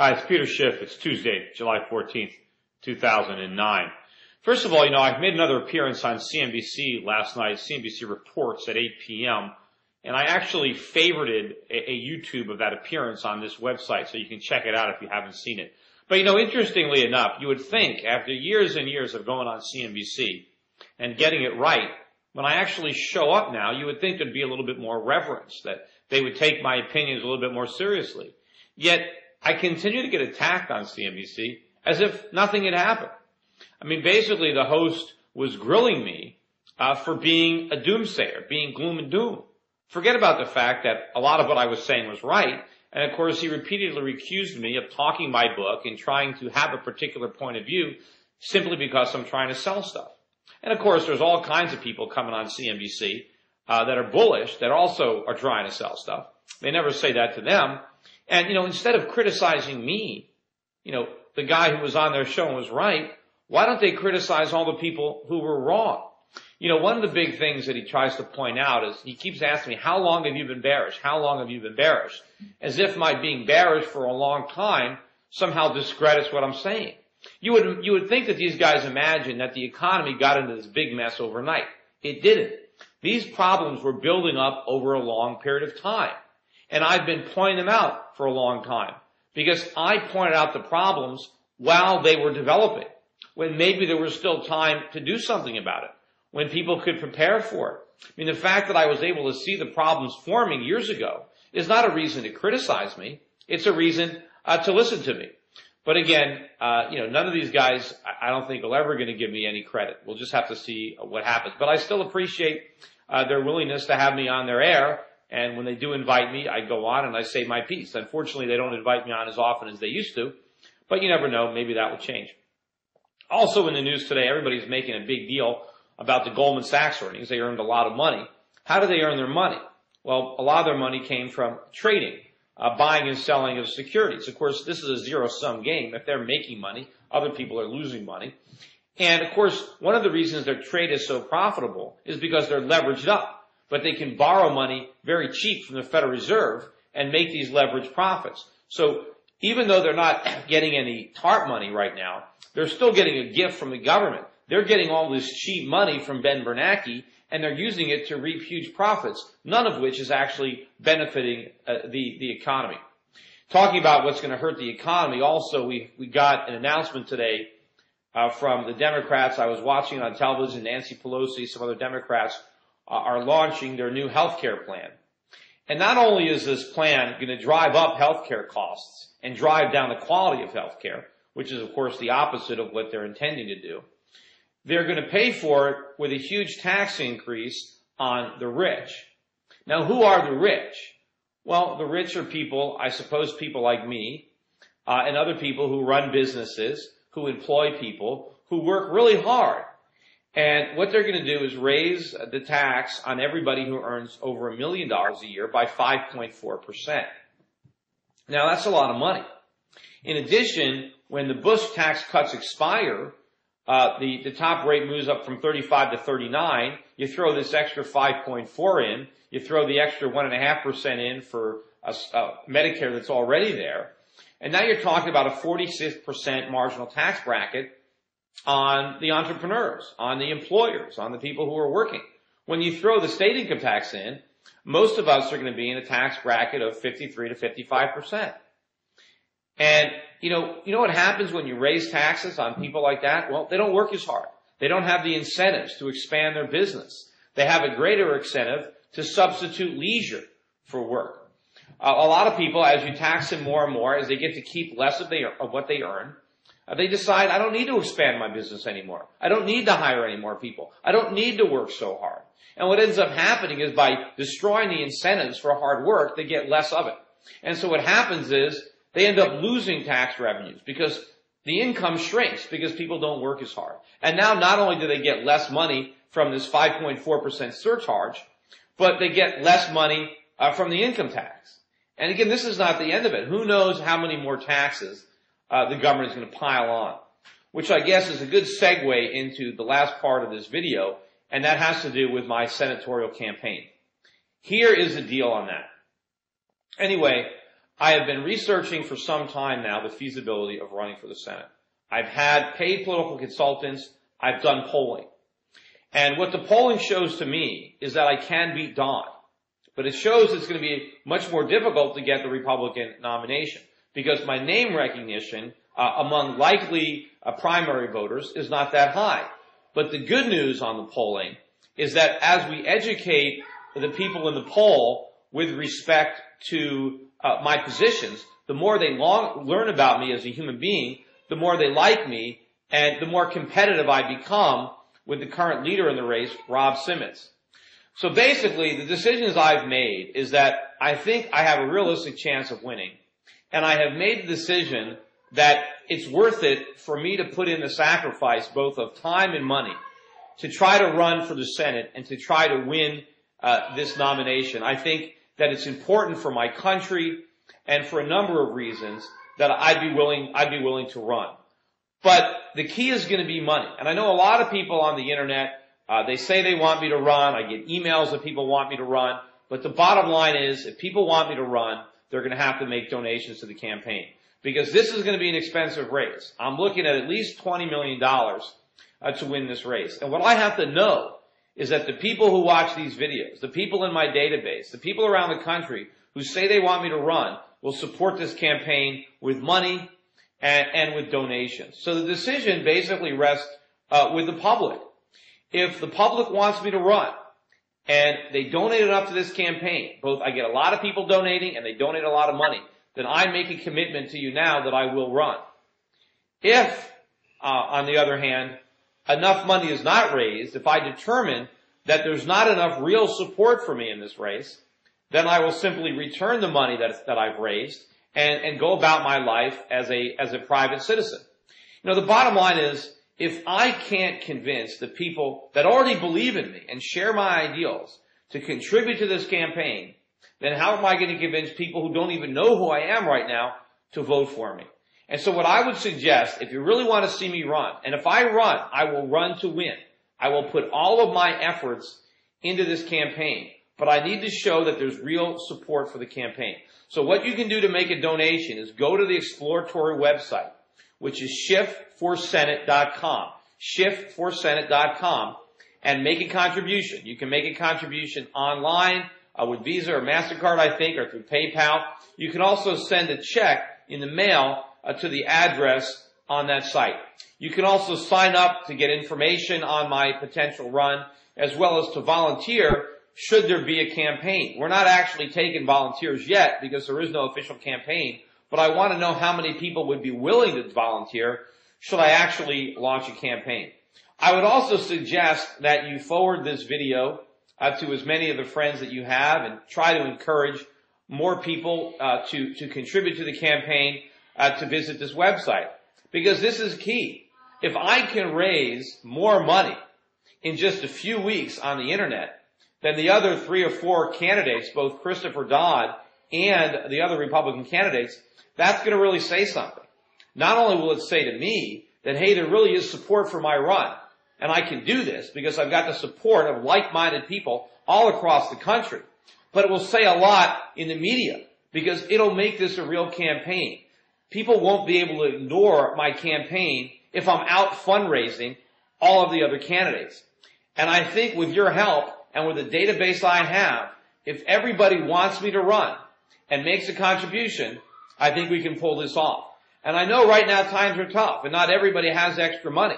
Hi, it's Peter Schiff. It's Tuesday, July 14th, 2009. First of all, I've made another appearance on CNBC last night, CNBC Reports at 8 p.m., and I actually favorited a YouTube of that appearance on this website, so you can check it out if you haven't seen it. But, interestingly enough, you would think after years and years of going on CNBC and getting it right, when I actually show up now, you would think there'd be a little bit more reverence, that they would take my opinions a little bit more seriously. Yet, I continue to get attacked on CNBC as if nothing had happened. Basically the host was grilling me for being a doomsayer, being gloom and doom. Forget about the fact that a lot of what I was saying was right, and of course he repeatedly accused me of talking my book and trying to have a particular point of view simply because I'm trying to sell stuff. And of course there's all kinds of people coming on CNBC that are bullish, that also are trying to sell stuff. They never say that to them. And, instead of criticizing me, the guy who was on their show and was right, why don't they criticize all the people who were wrong? One of the big things that he tries to point out is he keeps asking me, how long have you been bearish? How long have you been bearish? As if my being bearish for a long time somehow discredits what I'm saying. You would think that these guys imagine that the economy got into this big mess overnight. It didn't. These problems were building up over a long period of time. And I've been pointing them out for a long time because I pointed out the problems while they were developing, when maybe there was still time to do something about it, when people could prepare for it. The fact that I was able to see the problems forming years ago is not a reason to criticize me. It's a reason to listen to me. But again, none of these guys, I don't think, are ever going to give me any credit. We'll just have to see what happens. But I still appreciate their willingness to have me on their air. And when they do invite me, I go on and I say my piece. Unfortunately, they don't invite me on as often as they used to, but you never know. Maybe that will change. Also in the news today, everybody's making a big deal about the Goldman Sachs earnings. They earned a lot of money. How do they earn their money? Well, a lot of their money came from trading, buying and selling of securities. Of course, this is a zero-sum game. If they're making money, other people are losing money. And of course, one of the reasons their trade is so profitable is because they're leveraged up. But they can borrow money very cheap from the Federal Reserve and make these leveraged profits. So even though they're not getting any TARP money right now, they're still getting a gift from the government. They're getting all this cheap money from Ben Bernanke, and they're using it to reap huge profits, none of which is actually benefiting the economy. Talking about what's going to hurt the economy, also we got an announcement today from the Democrats. I was watching on television, Nancy Pelosi, some other Democrats are launching their new healthcare plan. And not only is this plan going to drive up healthcare costs and drive down the quality of healthcare, which is of course the opposite of what they're intending to do, they're going to pay for it with a huge tax increase on the rich. Now, who are the rich? Well, the rich are people, I suppose people like me, and other people who run businesses, who employ people, who work really hard. And what they're going to do is raise the tax on everybody who earns over $1 million a year by 5.4%. Now, that's a lot of money. In addition, when the Bush tax cuts expire, the top rate moves up from 35 to 39. You throw this extra 5.4 in. You throw the extra 1.5% in for Medicare that's already there. And now you're talking about a 46% marginal tax bracket on the entrepreneurs, on the employers, on the people who are working. When you throw the state income tax in, most of us are going to be in a tax bracket of 53 to 55%. And, you know what happens when you raise taxes on people like that? Well, they don't work as hard. They don't have the incentives to expand their business. They have a greater incentive to substitute leisure for work. A lot of people, as you tax them more and more, as they get to keep less of what they earn, they decide, I don't need to expand my business anymore. I don't need to hire any more people. I don't need to work so hard. And what ends up happening is by destroying the incentives for hard work, they get less of it. And so what happens is they end up losing tax revenues because the income shrinks because people don't work as hard. And now not only do they get less money from this 5.4% surcharge, but they get less money from the income tax. And again, this is not the end of it. Who knows how many more taxes the government is going to pile on, which I guess is a good segue into the last part of this video, and that has to do with my senatorial campaign. Here is the deal on that. Anyway, I have been researching for some time now the feasibility of running for the Senate. I've had paid political consultants. I've done polling. And what the polling shows to me is that I can beat Don. But it shows it's going to be much more difficult to get the Republican nomination because my name recognition among likely primary voters is not that high. But the good news on the polling is that as we educate the people in the poll with respect to my positions, the more they learn about me as a human being, the more they like me, and the more competitive I become with the current leader in the race, Rob Simmons. So basically, the decisions I've made is that I think I have a realistic chance of winning, and I have made the decision that it's worth it for me to put in the sacrifice both of time and money to try to run for the Senate and to try to win this nomination. I think that it's important for my country and for a number of reasons that I'd be willing to run. But the key is going to be money. And I know a lot of people on the internet, they say they want me to run. I get emails that people want me to run. But the bottom line is, if people want me to run, they're going to have to make donations to the campaign. Because this is going to be an expensive race. I'm looking at least $20 million to win this race. And what I have to know is that the people who watch these videos, the people in my database, the people around the country who say they want me to run will support this campaign with money and with donations. So the decision basically rests with the public. If the public wants me to run and they donate enough to this campaign, both I get a lot of people donating and they donate a lot of money, then I make a commitment to you now that I will run. If, on the other hand, enough money is not raised, if I determine that there's not enough real support for me in this race, then I will simply return the money that I've raised and go about my life as a private citizen. You know, the bottom line is, if I can't convince the people that already believe in me and share my ideals to contribute to this campaign, then how am I going to convince people who don't even know who I am right now to vote for me? And so what I would suggest, if you really want to see me run, and if I run, I will run to win. I will put all of my efforts into this campaign, but I need to show that there's real support for the campaign. So what you can do to make a donation is go to the exploratory website, which is schiffforsenate.com, schiffforsenate.com, and make a contribution. You can make a contribution online with Visa or MasterCard, I think, or through PayPal. You can also send a check in the mail to the address on that site. You can also sign up to get information on my potential run, as well as to volunteer should there be a campaign. We're not actually taking volunteers yet because there is no official campaign, but I want to know how many people would be willing to volunteer should I actually launch a campaign. I would also suggest that you forward this video to as many of the friends that you have and try to encourage more people to contribute to the campaign, to visit this website. Because this is key. If I can raise more money in just a few weeks on the internet than the other 3 or 4 candidates, both Christopher Dodd and the other Republican candidates, that's going to really say something. Not only will it say to me that, hey, there really is support for my run, and I can do this because I've got the support of like-minded people all across the country, but it will say a lot in the media because it'll make this a real campaign. People won't be able to ignore my campaign if I'm out fundraising all of the other candidates. And I think with your help and with the database I have, if everybody wants me to run and makes a contribution, I think we can pull this off. And I know right now times are tough and not everybody has extra money.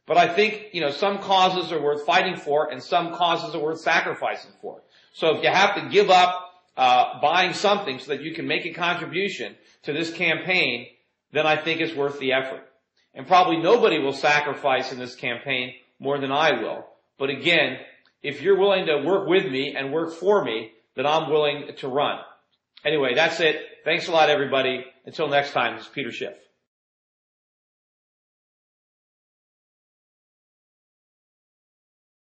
But I think, some causes are worth fighting for and some causes are worth sacrificing for. So if you have to give up buying something so that you can make a contribution to this campaign, then I think it's worth the effort. And probably nobody will sacrifice in this campaign more than I will. But again, if you're willing to work with me and work for me, then I'm willing to run. Anyway, that's it. Thanks a lot, everybody. Until next time, this is Peter Schiff.